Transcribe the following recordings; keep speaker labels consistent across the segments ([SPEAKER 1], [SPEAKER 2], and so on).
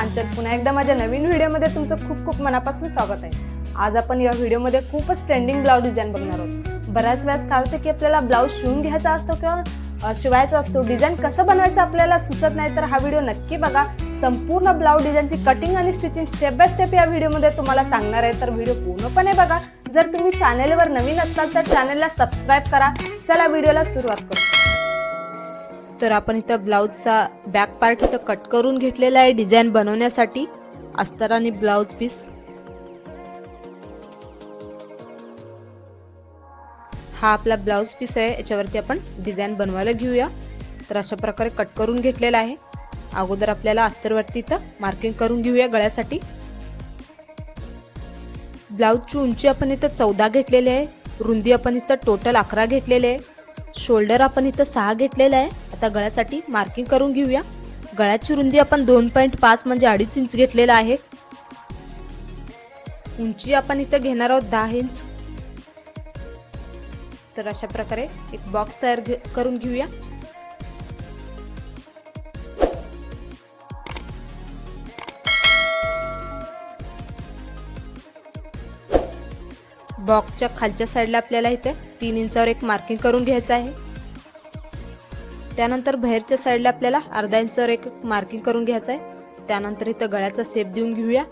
[SPEAKER 1] कांचन, पुन्हा एकदा माझ्या नवीन व्हिडिओमध्ये तुमचं खूप खूप मनापासून स्वागत आहे। आज आपण या व्हिडिओमध्ये खूपच ट्रेंडिंग ब्लाउज डिझाइन बघणार आहोत। बऱ्याच वेळेस काय होतं की आपल्याला ब्लाउज शिवून घ्यायचा असतो किंवा शिवायचा असतो, डिझाइन कसं बनवायचं आपल्याला सुचत नाही, तर हा व्हिडिओ नक्की बघा। संपूर्ण ब्लाउज डिझाइनची कटिंग आणि स्टिचिंग स्टेप बाय स्टेप या व्हिडिओमध्ये तुम्हाला सांगणार आहे, तर व्हिडिओ पूर्णपणे बघा। जर तुम्ही चॅनलवर नवीन असाल तर चॅनलला सबस्क्राइब करा। चला व्हिडिओला सुरुवात करू। तर आपण इथं ब्लाउजचा बॅक पार्ट इथं कट करून घेतलेला आहे डिझाइन बनवण्यासाठी। अस्तर आणि ब्लाउज पीस हा आपला ब्लाउज पीस आहे, याच्यावरती आपण डिझाइन बनवायला घेऊया। तर अशा प्रकारे कट करून घेतलेला आहे। अगोदर आपल्याला अस्तरवरती इथं मार्किंग करून घेऊया गळ्यासाठी। ब्लाउजची उंची आपण इथं 14 घेतलेली आहे, रुंदी आपण इथं टोटल 11 घेतलेली आहे, शोल्डर आपण इथं 6 घेतलेला आहे। आता गळ्यासाठी मार्किंग करून घेऊया। गळ्याची रुंदी आपण 2.5 म्हणजे 2.5 इंच घेतलेला आहे। उंची आपण इथं घेणार आहोत 10 इंच। तर अशा प्रकारे एक बॉक्स तयार करून घेऊया। बॉक्सच्या खालच्या साईडला आपल्याला इथे 3 इंचावर एक मार्किंग करून घ्यायचं आहे। त्यानंतर बाहेरच्या साईडला आपल्याला अर्धा इंचावर एक मार्किंग करून घ्यायचं आहे। त्यानंतर इथं गळ्याचा शेप देऊन घेऊया।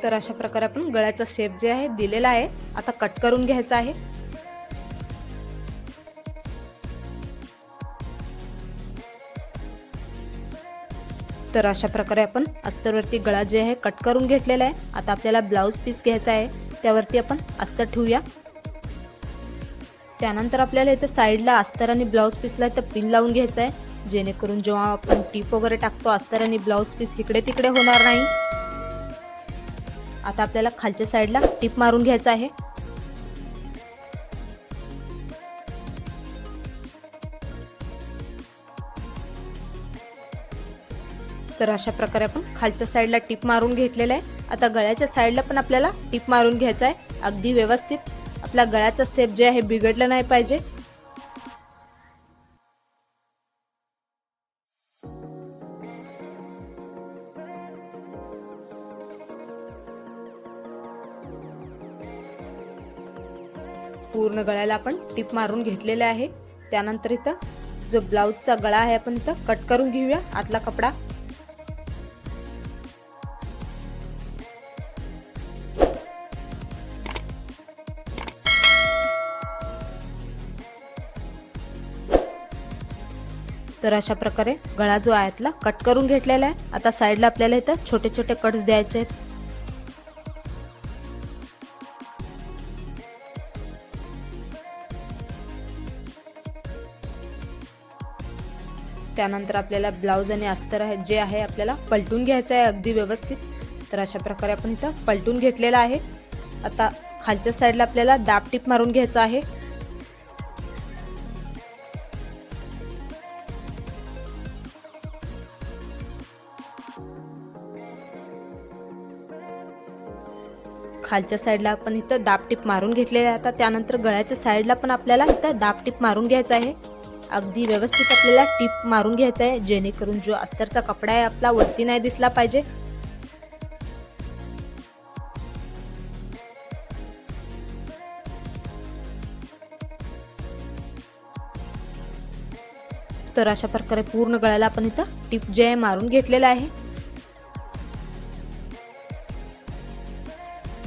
[SPEAKER 1] तर अशा प्रकारे आपण गळ्याचा शेप जे आहे दिलेला आहे, आता कट करून घ्यायचा आहे। तर अशा प्रकारे आपण अस्तरवरती गळा जे आहे कट करून घेतलेला आहे। आता आपल्याला ब्लाउज पीस घ्यायचा आहे, त्यावरती आपण अस्तर ठेवूया। त्यानंतर आपल्याला इथे साईडला अस्तर आणि ब्लाउज पीसला इथे पिन लावून घ्यायचं आहे, जेणेकरून जेव्हा आपण टीप वगैरे टाकतो अस्तर आणि ब्लाउज पीस इकडे तिकडे होणार नाही। आता आपल्याला खालच्या साईडला टीप मारून घ्यायचं आहे। तर अशा प्रकारे आपण खालच्या साईडला टीप मारून घेतलेला आहे। आता गळ्याच्या साईडला पण आपल्याला टीप मारून घ्यायचा आहे, अगदी व्यवस्थित। आपला गळ्याचा शेप जे आहे बिघडला नाही पाहिजे। पूर्ण गळ्याला आपण टीप मारून घेतलेला आहे। त्यानंतर इथं जो ब्लाउजचा गळा आहे आपण इथं कट करून घेऊया आतला कपडा। तर अशा प्रकारे गळा जो आहे आतला कट करून घेतलेला आहे। आता साईडला आपल्याला इथं छोटे छोटे कट्स द्यायचे आहेत। त्यानंतर आपल्याला ब्लाउज आणि अस्तर आहे जे आहे आपल्याला पलटून घ्यायचं आहे अगदी व्यवस्थित। तर अशा प्रकारे आपण इथं पलटून घेतलेला आहे। आता खालच्या साईडला आपल्याला दाब टीप मारून घ्यायचं आहे। खालच्या साईडला आपण इथं दाब टीप मारून घेतलेला आहे। आता त्यानंतर गळ्याच्या साईडला पण आपल्याला इथं दाब टीप मारून घ्यायचं आहे। अगदी व्यवस्थित आपल्याला टीप मारून घ्यायचं आहे, जेणेकरून जो अस्तरचा कपडा आहे आपला वरती नाही दिसला पाहिजे। तर अशा प्रकारे पूर्ण गळ्याला आपण इथं टीप जे आहे मारून घेतलेला आहे।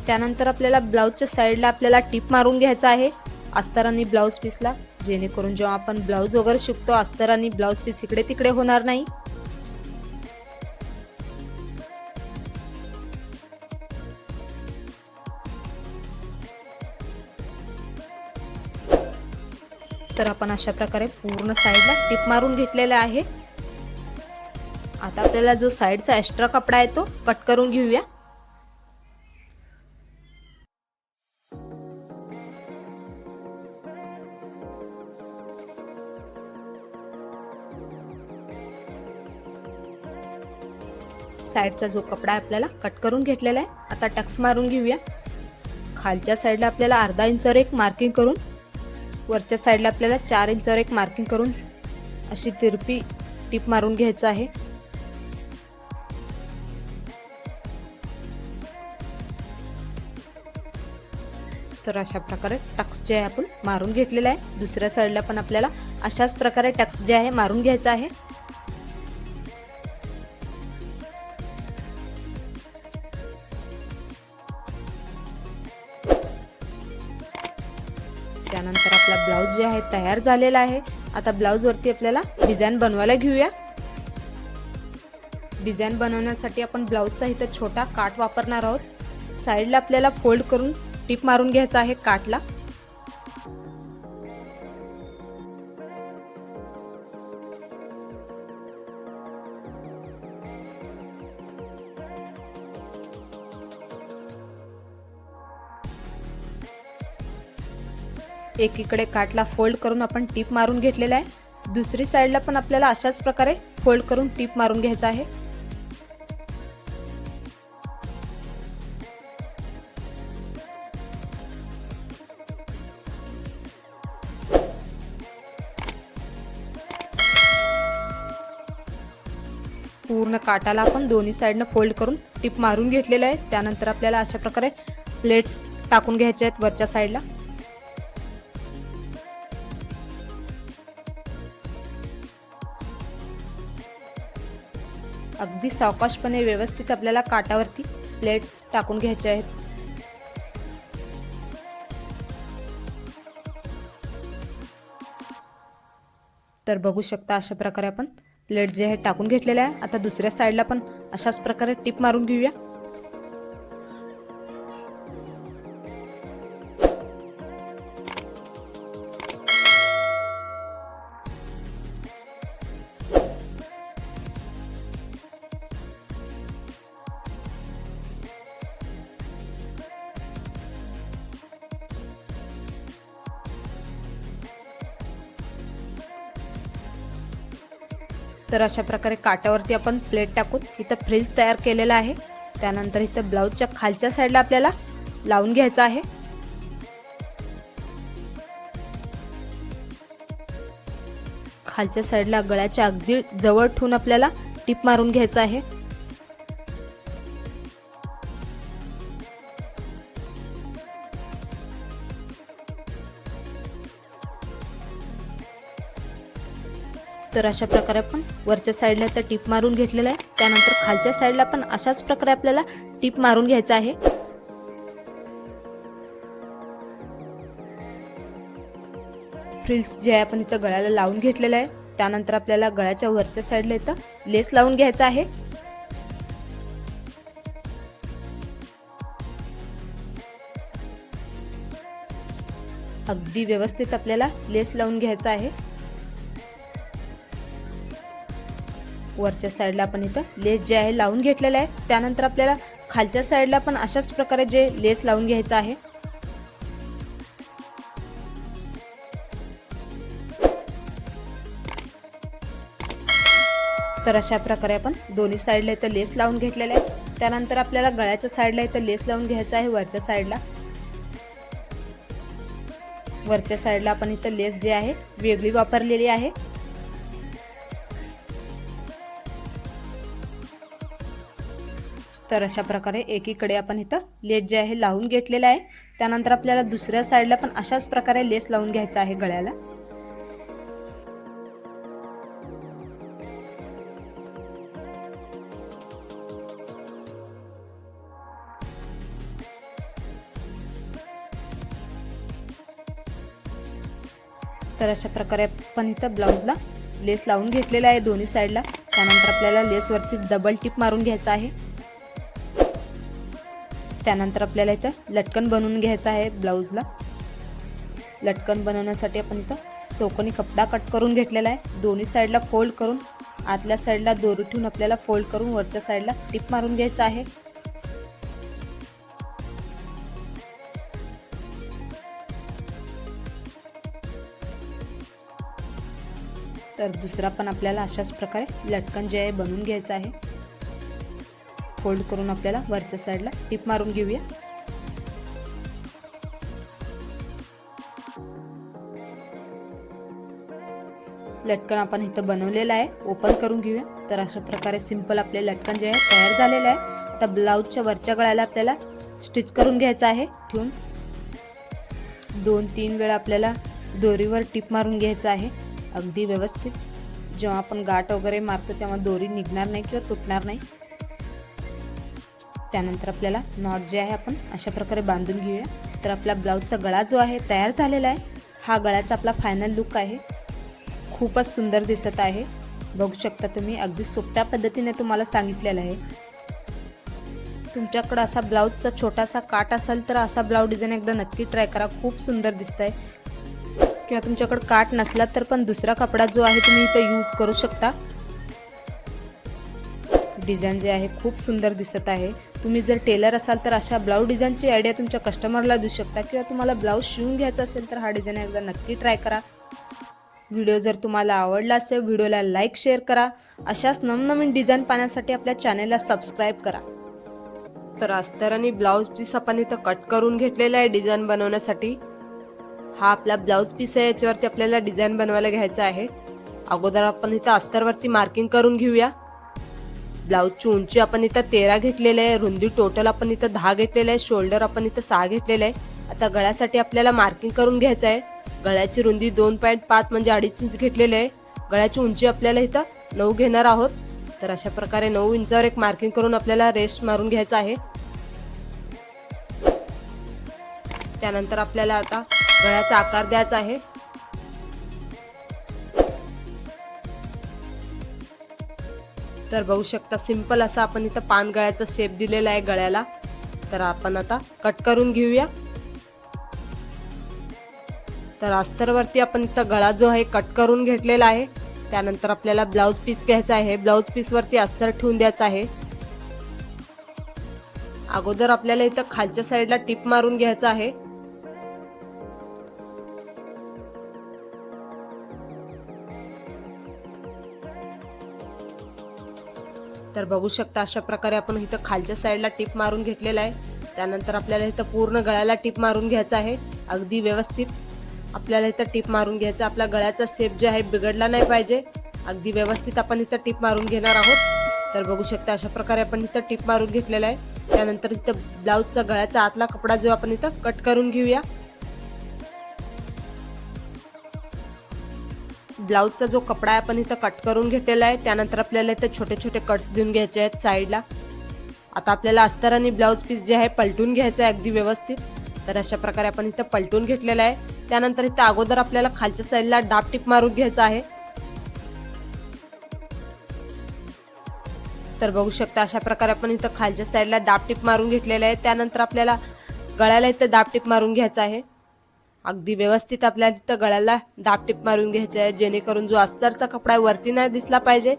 [SPEAKER 1] त्यानंतर आपल्याला ब्लाउजच्या साईडला आपल्याला टीप मारून घ्यायचा आहे अस्तर आणि ब्लाउज पीसला, जेणेकरून जेव्हा आपण ब्लाउज वगैरे शिकतो अस्तर आणि ब्लाउज पीस इकडे तिकडे होणार नाही। तर आपण अशा प्रकारे पूर्ण साईडला टीप मारून घेतलेला आहे। आता आपल्याला जो साईडचा एक्स्ट्रा कपडा आहे तो कट करून घेऊया। साइडचा जो कपडा आपल्याला कट करून घेतलेला आहे, आता टक्स मारून घेऊया। खालच्या साइडला आपल्याला अर्धा इंचावर एक मार्किंग करून, वरच्या साइडला आपल्याला 4 इंचावर एक मार्किंग करून अशी तिरपी टीप मारून घ्यायचं आहे। तर अशा प्रकारे टक्स जे आहे आपण मारून घेतलेला आहे। दुसऱ्या साईडला पण आपल्याला अशाच प्रकारे टक्स जे आहे मारून घ्यायचा आहे। त्यानंतर आपला ब्लाउज जे आहे तयार झालेला आहे। आता ब्लाउज वरती आपल्याला डिझाइन बनवायला घेऊया। डिझाइन बनवण्यासाठी आपण ब्लाउजचा इथे छोटा काट वापरणार आहोत। साईडला आपल्याला फोल्ड करून टिप मारून घ्यायचा आहे काटला। एकीकडे काटला फोल्ड करून आपण टिप मारून घेतलेला आहे। दुसरी साईडला पण आपल्याला अशाच प्रकारे फोल्ड करून टिप मारून घ्यायचा आहे। पूर्ण काटाला आपण दोन्ही साइडने फोल्ड करून टिप मारून घेतलेला आहे। त्यानंतर आपल्याला अशा प्रकारे प्लेट्स टाकून घ्यायचे आहेत वरच्या साइडला। अगदी सावकाशपणे व्यवस्थित आपल्याला काटावरती प्लेट्स टाकून घ्यायचे आहेत। तर बघू शकता अशा प्रकारे आपण प्लेट जे आहे टाकून घेतलेले आहे। आता दुसऱ्या साइडला पण अशाच प्रकारे टिप मारून घेऊया। तर अशा प्रकारे काटावरती आपण प्लेट टाकून इथं फ्रिल तयार केलेला आहे। त्यानंतर इथं ब्लाउजच्या खालच्या साइडला आपल्याला लावून घ्यायचा आहे। खालच्या साइडला गळ्याच्या अगदी जवळ ठेवून आपल्याला टिप मारून घ्यायचा आहे। तर अशा प्रकारे आपण वरच्या साइडला तर टिप मारून घेतलेला आहे। त्यानंतर खालच्या साइडला पण अशाच प्रकारे आपल्याला टिप मारून घ्यायचा आहे। फ्रिल्स जे आहे आपण इथं गळ्याला लावून घेतलेलं आहे। त्यानंतर आपल्याला गळ्याच्या वरच्या साइडला इथं लेस लावून घ्यायचा आहे। अगदी व्यवस्थित आपल्याला लेस लावून घ्यायचा आहे। वरच्या साइडला आपण इथं लेस जे आहे लावून घेतलेला आहे। त्यानंतर आपल्याला खालच्या साइडला पण अशाच प्रकारे जे लेस लावून घ्यायचं आहे। तर अशा प्रकारे आपण दोन्ही साइडला इथं लेस लावून घेतलेला आहे। त्यानंतर आपल्याला गळ्याच्या साइडला इथं लेस लावून घ्यायचा आहे। वरच्या साइडला आपण इथं लेस जे आहे वेगळी वापरलेली आहे। तर अशा प्रकारे एकीकडे आपण इथं लेस जे आहे लावून घेतलेला आहे। त्यानंतर आपल्याला दुसऱ्या साइडला पण अशाच प्रकारे लेस लावून घ्यायचा आहे गळ्याला। तर अशा प्रकारे आपण इथं ब्लाउजला लेस लावून घेतलेला आहे दोन्ही साइडला। त्यानंतर आपल्याला लेस वरती डबल टिप मारून घ्यायचा आहे। त्यानंतर आपल्याला इथं लटकन बनवून घ्यायचा आहे ब्लाउजला। लटकन बनवण्यासाठी आपण इथं चौकोनी कपडा कट करून घेतलेला आहे। दोन्ही साइडला फोल्ड करून आतल्या साइडला दोरी ठेवून आपल्याला फोल्ड करून वरच्या साइडला टिप मारून घ्यायचा आहे। तर दुसरा पण आपल्याला अशाच प्रकारे लटकन जे आहे बनवून घ्यायचं आहे। फोल्ड करून आपल्याला वरच्या साइडला टिप मारून घेऊया। लटकन आपण इथं बनवलेलं आहे, ओपन करून घेऊया. तर अशा प्रकारे सिंपल आपले लटकन जे आहे तयार झालेलं आहे. आता ब्लाऊजच्या वरच्या गळ्याला आपल्याला स्टिच करून घ्यायचं आहे. ठेवून 2-3 वेळा आपल्याला दोरीवर टिप मारून घ्यायचं आहे, अगदी व्यवस्थित. जेव्हा आपण गाठ वगैरे मारतो तेव्हा दोरी निघणार नाही किंवा तुटणार नाही. त्यानंतर आपल्याला नॉट जे आहे आपण अशा प्रकारे बांधून घेऊया. तर आपला ब्लाऊजचा गळा जो आहे तयार झालेला आहे. हा गळ्याचा आपला फायनल लुक आहे. खूपच सुंदर दिसत आहे. बघू शकता तुम्ही, अगदी सोप्या पद्धतीने तुम्हाला सांगितलेलं आहे. तुमच्याकडे असा ब्लाऊजचा छोटासा काट असेल तर असा ब्लाऊज डिझाईन एकदा नक्की ट्राय करा, खूप सुंदर दिसतंय. किंवा तुमच्याकडे काट नसला तर पण दुसरा कपडा जो आहे तुम्ही इथं यूज करू शकता. डिझाईन जे आहे खूप सुंदर दिसत आहे. तुम्ही जर टेलर असाल तर अशा ब्लाऊज डिझाईनची आयडिया तुमच्या कस्टमरला देऊ शकता. किंवा तुम्हाला ब्लाऊज शिवून घ्यायचा असेल तर हा डिझाईन एकदा नक्की ट्राय करा. व्हिडिओ जर तुम्हाला आवडला असेल व्हिडिओला लाईक शेअर करा. अशाच नवनवीन डिझाईन पाहण्यासाठी आपल्या चॅनेलला सबस्क्राईब करा. तर अस्तर आणि ब्लाऊज पीस आपण इथं कट करून घेतलेला आहे डिझाईन बनवण्यासाठी. हा आपला ब्लाऊज पीस आहे, याच्यावरती आपल्याला डिझाईन बनवायला घ्यायचं आहे. अगोदर आपण इथं अस्तरवरती मार्किंग करून घेऊया. ब्लाऊजची उंची आपण इथं 13 घेतलेली आहे, रुंदी टोटल आपण इथं 10 घेतलेलं आहे, शोल्डर आपण इथं 6 घेतलेलं आहे. आता गळ्यासाठी आपल्याला मार्किंग करून घ्यायचं आहे. गळ्याची रुंदी 2.5 म्हणजे 2.5 इंच घेतलेली आहे. गळ्याची उंची आपल्याला इथं 9 घेणार आहोत. तर अशा प्रकारे 9 इंचावर एक मार्किंग करून आपल्याला रेस्ट मारून घ्यायचं आहे. त्यानंतर आपल्याला आता गळ्याचा आकार द्यायचा आहे. तर बघू शकता सिंपल असा आपण इथं पान गळ्याचा शेप दिलेला आहे गळ्याला. तर आपण आता कट करून घेऊया. तर अस्तरवरती आपण इथं गळा जो आहे कट करून घेतलेला आहे. त्यानंतर आपल्याला ब्लाऊज पीस घ्यायचा आहे. ब्लाऊज पीस वरती अस्तर ठेवून द्यायचं आहे. अगोदर आपल्याला इथं खालच्या साईडला टिप मारून घ्यायचं आहे. तर बघू शकता अशा प्रकारे आपण इथं खालच्या साईडला टिप मारून घेतलेला आहे. त्यानंतर आपल्याला इथं पूर्ण गळ्याला टिप मारून घ्यायचं आहे, अगदी व्यवस्थित आपल्याला इथं टिप मारून घ्यायचं. आपला गळ्याचा शेप जो आहे बिघडला नाही पाहिजे, अगदी व्यवस्थित आपण इथं टिप मारून घेणार आहोत. तर बघू शकता अशा प्रकारे आपण इथं टिप मारून घेतलेला आहे. त्यानंतर इथं ब्लाऊजचा गळ्याचा आतला कपडा जो आपण इथं कट करून घेऊया. ब्लाऊजचा जो कपडा आहे आपण इथं कट करून घेतलेला आहे. त्यानंतर आपल्याला इथं छोटे छोटे कट्स देऊन घ्यायचे आहेत साईडला. आता आपल्याला अस्तर आणि ब्लाऊज पीस जे आहे पलटून घ्यायचं आहे अगदी व्यवस्थित. तर अशा प्रकारे आपण इथं पलटून घेतलेला आहे. त्यानंतर इथं अगोदर आपल्याला खालच्या साईडला डाब टिप मारून घ्यायचं आहे. तर बघू शकता अशा प्रकारे आपण इथं खालच्या साईडला दाब टिप मारून घेतलेला आहे. त्यानंतर आपल्याला गळ्याला इथं दाब टिप मारून घ्यायचं आहे. अगदी व्यवस्थित आपल्याला इथं गळ्याला दाब टिप मारून घ्यायचे आहे, जेणेकरून जो अस्तरचा कपडा वरती नाही दिसला पाहिजे.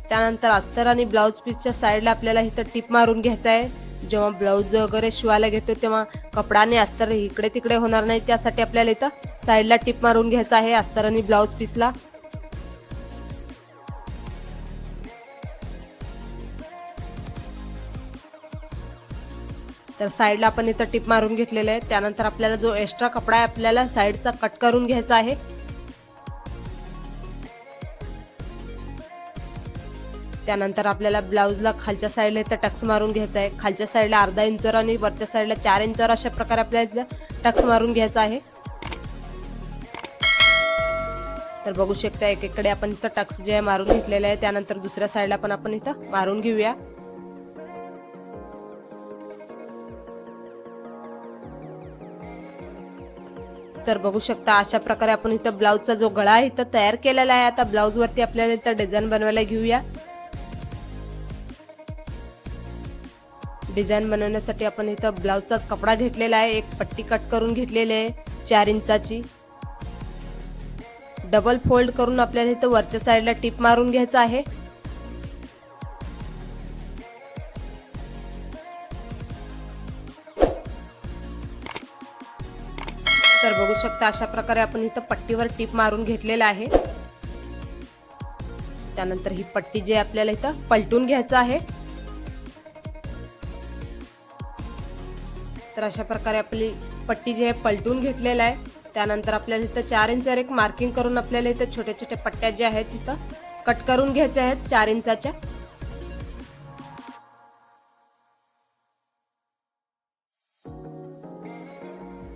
[SPEAKER 1] त्यानंतर अस्तर आणि ब्लाऊज पीसच्या साईडला आपल्याला इथं टिप मारून घ्यायचं आहे. जेव्हा ब्लाऊज वगैरे शिवायला घेतो तेव्हा कपडा आणि अस्तर इकडे तिकडे होणार नाही, त्यासाठी आपल्याला इथं साईडला टिप मारून घ्यायचं आहे अस्तर आणि ब्लाऊज पीसला. तर साईडला आपण इथं टिप मारून घेतलेलं आहे. त्यानंतर आपल्याला जो एक्स्ट्रा कपडा आहे आपल्याला साईडचा कट करून घ्यायचा आहे. त्यानंतर आपल्याला ब्लाऊजला खालच्या साईडला इथं टक्स मारून घ्यायचा आहे. खालच्या साईडला अर्धा इंचवर आणि वरच्या साईडला 4 इंचवर अशा प्रकारे आपल्याला इथं टक्स मारून घ्यायचा आहे. तर बघू शकता एकीकडे आपण इथं टक्स जे आहे मारून घेतलेले आहे. त्यानंतर दुसऱ्या साईडला पण आपण इथं मारून घेऊया. तर बघू शकता अशा प्रकारे आपण इथं ब्लाऊजचा जो गळा आहे इथं तयार केलेला आहे. आता ब्लाऊज वरती आपल्याला इथं डिझाईन बनवायला घेऊया. डिझाईन बनवण्यासाठी आपण इथं ब्लाऊजचाच कपडा घेतलेला आहे. एक पट्टी कट करून घेतलेली आहे 4 इंचाची. डबल फोल्ड करून आपल्याला इथं वरच्या साईडला टिप मारून घ्यायचं आहे. तर बघू शकता अशा प्रकारे आपण इथं पट्टीवर टिप मारून घेतलेला आहे.
[SPEAKER 2] त्यानंतर ही पट्टी जी आपल्याला इथं पलटून घ्यायचं आहे। तर अशा प्रकारे आपली पट्टी जी आहे पलटून घेतलेला आहे। त्यानंतर आपल्याला इथं 4 इंचावर एक मार्किंग करून आपल्याला इथं छोट्या छोट्या पट्ट्या ज्या आहेत तिथं कट करून घ्यायच्या आहेत 4 इंचाच्या।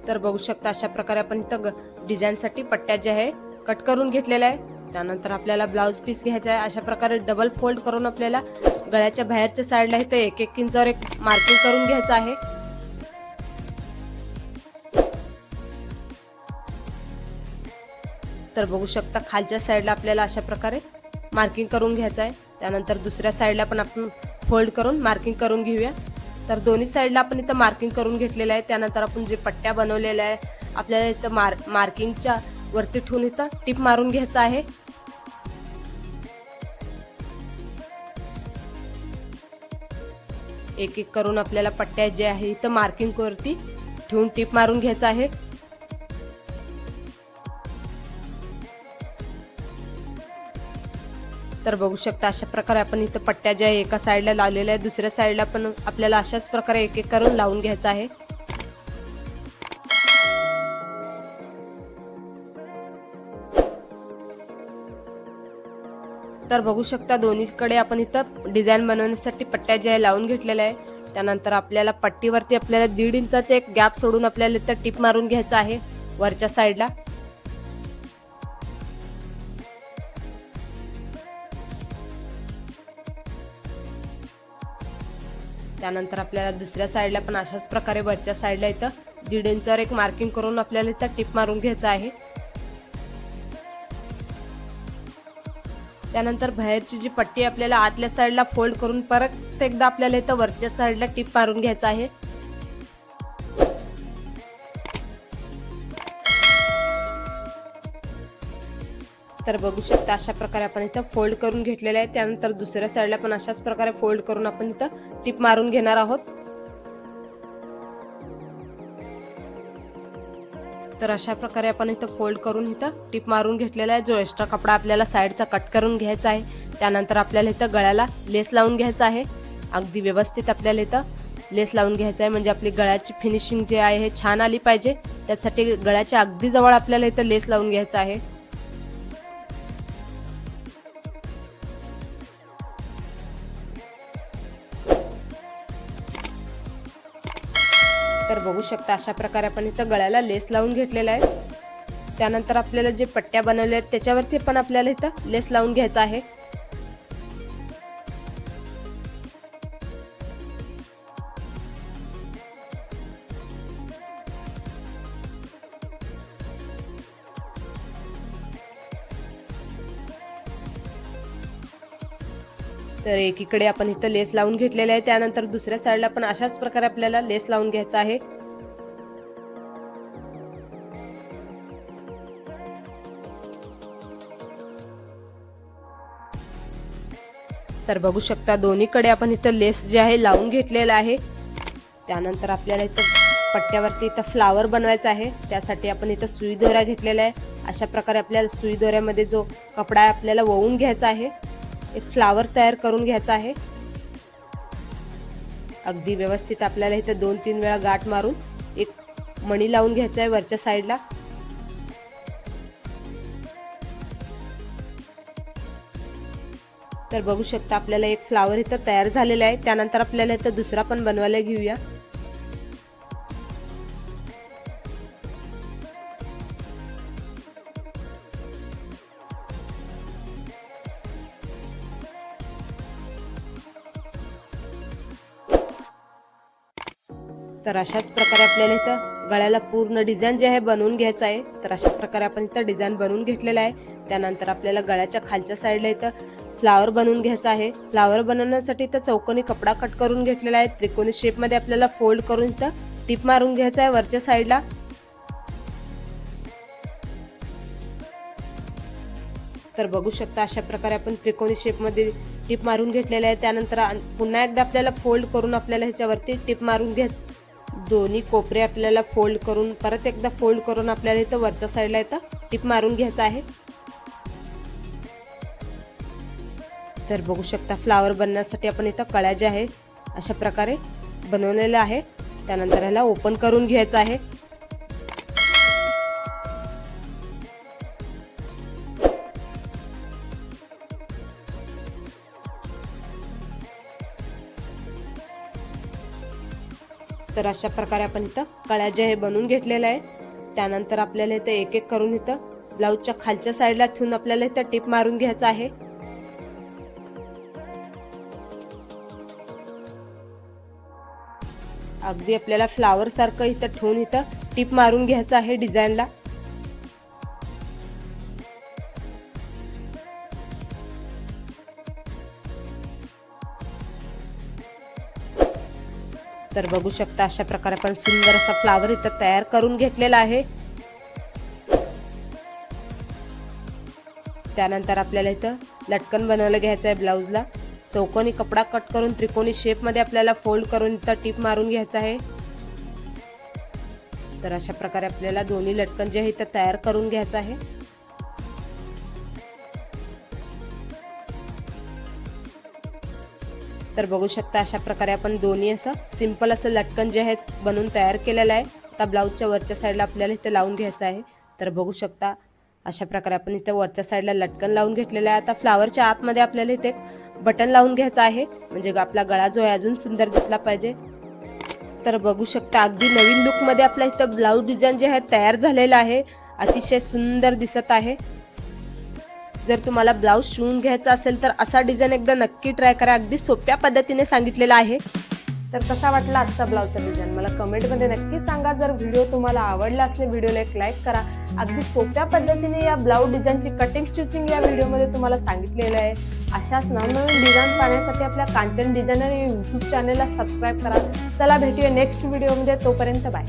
[SPEAKER 2] तर बघू शकता अशा प्रकारे आपण इथं डिझाईन साठी पट्ट्या ज्या आहे कट करून घेतलेल्या आहे। त्यानंतर आपल्याला ब्लाउज पीस घ्यायचा आहे। अशा प्रकारे डबल फोल्ड करून आपल्याला गळ्याच्या बाहेरच्या साईडला इथं 1-1 इंचावर एक मार्किंग करून घ्यायचं आहे। तर बघू शकता खालच्या साईडला आपल्याला अशा प्रकारे मार्किंग करून घ्यायचं आहे। त्यानंतर दुसऱ्या साईडला पण आपण फोल्ड करून मार्किंग करून घेऊया। तर दोन्ही साईडला आपण इथं मार्किंग करून घेतलेलं आहे। त्यानंतर आपण जे पट्ट्या बनवलेल्या आहे आपल्याला इथं मार्किंगच्या वरती ठेवून इथं टिप मारून घ्यायचं आहे। एक एक करून आपल्याला पट्ट्या जे आहे इथं मार्किंग वरती ठेवून टिप मारून घ्यायचं आहे। तर बघू शकता अशा प्रकारे आपण इथं पट्ट्या ज्या एका साईडला लावलेल्या आहे दुसऱ्या साईडला पण आपल्याला अशाच प्रकारे एक एक करून लावून घ्यायचं आहे। तर बघू शकता दोन्हीकडे आपण इथं डिझाईन बनवण्यासाठी पट्ट्या ज्या लावून घेतलेल्या आहे। त्यानंतर आपल्याला पट्टीवरती आपल्याला 1.5 इंचाचा एक गॅप सोडून आपल्याला इथं टिप मारून घ्यायचं आहे वरच्या साईडला। त्यानंतर आपल्याला दुसऱ्या साईडला पण अशाच प्रकारे वरच्या साईडला इथं 1.5 इंचावर एक मार्किंग करून आपल्याला इथं टिप मारून घ्यायचं आहे। त्यानंतर बाहेरची जी पट्टी आपल्याला आतल्या साईडला फोल्ड करून परत एकदा आपल्याला इथं वरच्या साईडला टिप मारून घ्यायचं आहे। तर बघू शकता अशा प्रकारे आपण इथं फोल्ड करून घेतलेलं आहे। त्यानंतर दुसऱ्या साईडला पण अशाच प्रकारे फोल्ड करून आपण इथं टिप मारून घेणार आहोत। तर अशा प्रकारे आपण इथं फोल्ड करून इथं टिप मारून घेतलेला आहे। जो एक्स्ट्रा कपडा आपल्याला साईडचा कट करून घ्यायचा आहे। त्यानंतर आपल्याला इथं गळ्याला लेस लावून घ्यायचा आहे। अगदी व्यवस्थित आपल्याला इथं लेस लावून घ्यायचा आहे म्हणजे आपली गळ्याची फिनिशिंग जे आहे हे छान आली पाहिजे। त्यासाठी गळ्याच्या अगदी जवळ आपल्याला इथं लेस लावून घ्यायचा आहे। तर बघू शकता अशा प्रकारे आपण इथं गळ्याला लेस लावून घेतलेला आहे। त्यानंतर आपल्याला जे पट्ट्या बनवल्या आहेत त्याच्यावरती पण आपल्याला इथं लेस लावून घ्यायचा आहे। तर एकीकडे आपण इथं लेस लावून घेतलेले आहे। त्यानंतर दुसऱ्या साईडला पण अशाच प्रकारे आपल्याला लेस लावून घ्यायचा आहे। तर बघू शकता दोन्हीकडे आपण इथं लेस जे आहे लावून घेतलेला आहे। त्यानंतर आपल्याला इथं पट्ट्यावरती इथं फ्लावर बनवायचा आहे। त्यासाठी आपण इथं सुई दोरा घेतलेला आहे। अशा प्रकारे आपल्याला सुई दोऱ्यामध्ये जो कपडा आहे आपल्याला वळून घ्यायचा आहे। एक फ्लावर तयार करून घ्यायचा आहे। अगदी व्यवस्थित आपल्याला इथं 2-3 वेळा गाठ मारून एक मणी लावून घ्यायचा आहे वरच्या साईडला। तर बघू शकता आपल्याला एक फ्लावर इथं तयार झालेला आहे। त्यानंतर आपल्याला इथं दुसरा पण बनवायला घेऊया। तर अशाच प्रकारे आपल्याला इथं गळ्याला पूर्ण डिझाईन जे आहे बनवून घ्यायचं आहे। तर अशा प्रकारे आपण इथं डिझाईन बनवून घेतलेला आहे। त्यानंतर आपल्याला गळ्याच्या खालच्या साईडला इथं फ्लावर बनवून घ्यायचा आहे। फ्लावर बनवण्यासाठी इथं चौकोनी कपडा कट करून घेतलेला आहे। त्रिकोणी शेप मध्ये आपल्याला फोल्ड करून इथं टिप मारून घ्यायचा आहे वरच्या साईडला। तर बघू शकता अशा प्रकारे आपण त्रिकोणी शेप मध्ये टिप मारून घेतलेला आहे। त्यानंतर पुन्हा एकदा आपल्याला फोल्ड करून आपल्याला ह्याच्यावरती टिप मारून घ्यायचं। दोन्ही कोपरे आपल्याला फोल्ड करून परत एकदा फोल्ड करून आपल्याला इथं वरच्या साईडला इथं टिप मारून घ्यायचं आहे। तर बघू शकता फ्लावर बनवण्यासाठी आपण इथं कळ्या ज्या आहे अशा प्रकारे बनवलेल्या आहे. त्यानंतर ह्याला ओपन करून घ्यायचं आहे. तर अशा प्रकारे आपण इथं कळ्या ज्या आहे बनवून घेतलेल्या आहे. त्यानंतर आपल्याला इथं एक एक करून इथं ब्लाऊजच्या खालच्या साईडला ठेवून आपल्याला इथं टिप मारून घ्यायचं आहे. अगदी आपल्याला फ्लावर सारखं इथं ठेवून इथं टिप मारून घ्यायचं आहे डिझाईनला. तर बघू शकता अशा प्रकारे आपण सुंदर असा फ्लावर इथं तयार करून घेतलेला आहे. त्यानंतर आपल्याला इथं लटकन बनवायला घ्यायचं आहे. ब्लाऊजला चौकोनी कपडा कट करून त्रिकोणी शेप मध्ये आपल्याला फोल्ड करून इथं टिप मारून घ्यायचं आहे. तर अशा प्रकारे आपल्याला दोन्ही लटकन जे आहे इथं तयार करून घ्यायचं आहे. तर बघू शकता अशा प्रकारे आपण दोन्ही असं सिंपल असं लटकन जे आहेत बनवून तयार केलेलं आहे. आता ब्लाऊजच्या वरच्या साईडला आपल्याला इथे लावून घ्यायचं आहे. तर बघू शकता अशा प्रकारे आपण इथे वरच्या साईडला लटकन लावून घेतलेलं आहे. आता फ्लावरच्या आतमध्ये आपल्याला इथे बटन लावून घ्यायचं आहे, म्हणजे आपला गळा जो आहे अजून सुंदर दिसला पाहिजे. तर बघू शकता अगदी नवीन लुक मध्ये आपला इथं ब्लाऊज डिझाईन जे आहे तयार झालेलं आहे. अतिशय सुंदर दिसत आहे. जर तुम्हाला ब्लाऊज शिवून घ्यायचा असेल तर असा डिझाईन एकदा नक्की ट्राय करा. अगदी सोप्या पद्धतीने सांगितलेला आहे.
[SPEAKER 1] तर कसा वाटला आजचा ब्लाऊजचा डिझाईन मला कमेंटमध्ये नक्की सांगा. जर व्हिडिओ तुम्हाला आवडला असेल व्हिडिओला एक लाईक करा. अगदी सोप्या पद्धतीने या ब्लाऊज डिझाईनची कटिंग स्टिचिंग या व्हिडिओमध्ये तुम्हाला सांगितलेलं आहे. अशाच नवनवीन डिझाईन पाहण्यासाठी आपल्या कांचन डिझायनर यूट्यूब चॅनलला सबस्क्राईब करा. चला भेटूया नेक्स्ट व्हिडिओमध्ये. तोपर्यंत बाय.